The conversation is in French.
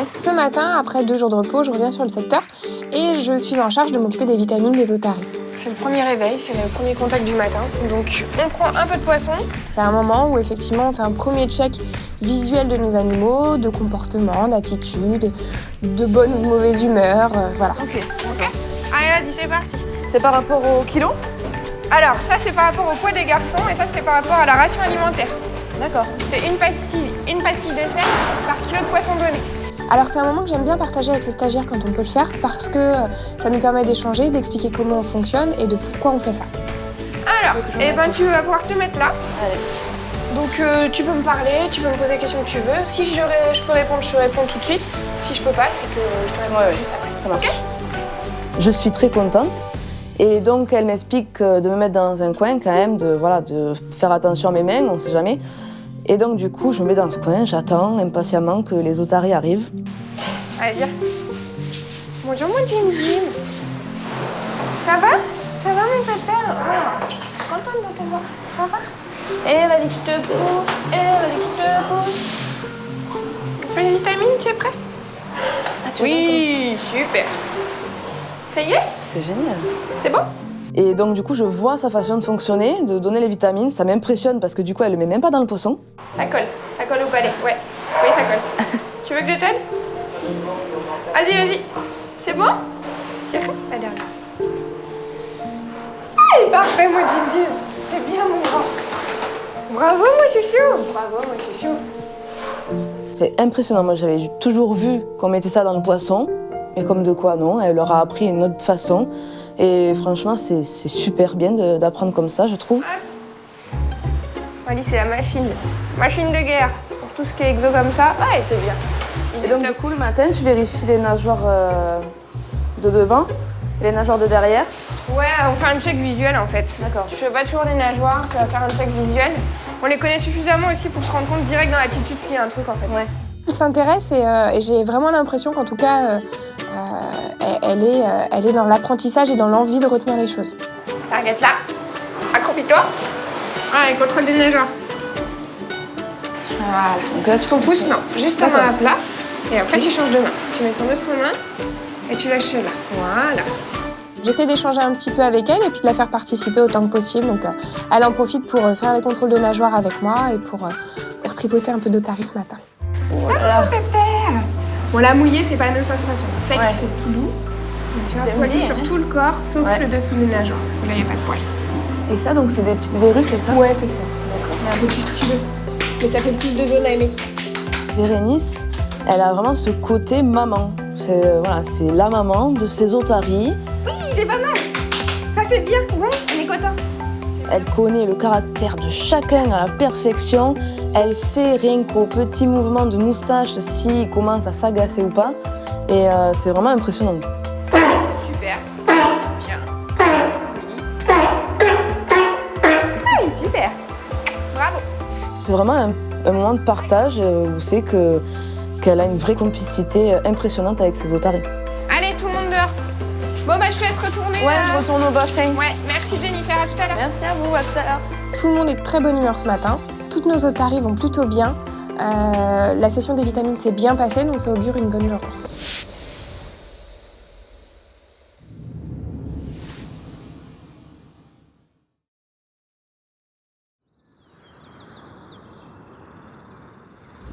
Inès. Ce matin, après 2 jours de repos, je reviens sur le secteur et je suis en charge de m'occuper des vitamines des otaries. C'est le premier réveil, c'est le premier contact du matin. Donc on prend un peu de poisson. C'est un moment où effectivement on fait un premier check visuel de nos animaux, de comportement, d'attitude, de bonne ou de mauvaise humeur, voilà. Ok. Allez, vas-y, c'est parti. C'est par rapport au kilo? Alors ça c'est par rapport au poids des garçons et ça c'est par rapport à la ration alimentaire. D'accord. C'est une pastille de snack par kilo de poisson donné. Alors c'est un moment que j'aime bien partager avec les stagiaires quand on peut le faire parce que ça nous permet d'échanger, d'expliquer comment on fonctionne et de pourquoi on fait ça. Alors, tu vas pouvoir te mettre là. Allez. Donc tu peux me parler, tu peux me poser les questions que tu veux. Si je peux répondre, je te réponds tout de suite. Si je peux pas, c'est que je te réponds juste après. Ok ? Je suis très contente. Et donc elle m'explique de me mettre dans un coin quand même, de faire attention à mes mains, on sait jamais. Et donc du coup, je me mets dans ce coin, j'attends impatiemment que les otaries arrivent. Allez, viens. Bonjour mon Jim Jim. Ça va? Ça va mon pépère? Je suis contente de te voir. Ça va? Eh, vas-y que je te pousse. Vas-y que je te pousse. Pour les vitamines, tu es prêt? Oui, super. Ça y est? C'est génial. C'est bon? Et donc du coup, je vois sa façon de fonctionner, de donner les vitamines. Ça m'impressionne parce que du coup, elle le met même pas dans le poisson. Ça colle au palais, ouais. Oui, ça colle. Tu veux que je t'aide? Vas-y. C'est bon? Allez, regarde. Ah, parfait, mon Jim Jim. T'es bien, mon grand. Bravo, mon chouchou. Bravo, mon chouchou. C'est impressionnant. Moi, j'avais toujours vu qu'on mettait ça dans le poisson. Mais comme de quoi, non. Elle leur a appris une autre façon. Et franchement, c'est super bien d'apprendre comme ça, je trouve. Wally, c'est la machine. Machine de guerre. Pour tout ce qui est exo comme ça, ouais, c'est bien. Et donc, du coup, le matin, je vérifie les nageoires de devant et les nageoires de derrière. Ouais, on fait un check visuel en fait. D'accord. Tu fais pas toujours les nageoires, tu vas faire un check visuel. On les connaît suffisamment aussi pour se rendre compte direct dans l'attitude s'il y a un truc en fait. Ouais. Elle s'intéresse et j'ai vraiment l'impression qu'en tout cas, elle est dans l'apprentissage et dans l'envie de retenir les choses. Arrête là, accroupis-toi. Allez, contrôle des nageoires. Voilà. Donc là, Ton pouce, non, juste ta main à plat. Et après, tu changes de main. Tu mets ton autre main et tu lâches là. Voilà. J'essaie d'échanger un petit peu avec elle et puis de la faire participer autant que possible. Donc, elle en profite pour faire les contrôles de nageoires avec moi et pour tripoter un peu d'otaries ce matin. Voilà. Pépère. Bon, la mouillée, c'est pas la même sensation. Sec, c'est tout doux. Donc, tu vas poiler sur tout le corps, sauf le dessous des nageoires. Là, il n'y a pas de poil. Et ça, donc, c'est des petites verrues, c'est ça? Ouais, c'est ça. D'accord. Il y a un peu plus si tu veux. Mais ça fait plus de zone à aimer. Bérénice, elle a vraiment ce côté maman. C'est la maman de ses otaries. Oui, c'est pas mal. Ça, c'est bien. Ouais, on est content. Elle connaît le caractère de chacun à la perfection. Elle sait rien qu'au petit mouvement de moustache s'il commence à s'agacer ou pas. Et c'est vraiment impressionnant. Super. Bien. Oui, super. Bravo. C'est vraiment un moment de partage où c'est qu'elle a une vraie complicité impressionnante avec ses otaries. Allez, tout le monde dehors. Bon, bah, je te laisse retourner. Ouais, je retourne au bassin. Ouais, merci Jennifer, à tout à l'heure. Merci à vous, à tout à l'heure. Tout le monde est de très bonne humeur ce matin. Toutes nos otaries vont plutôt bien. La session des vitamines s'est bien passée, donc ça augure une bonne journée.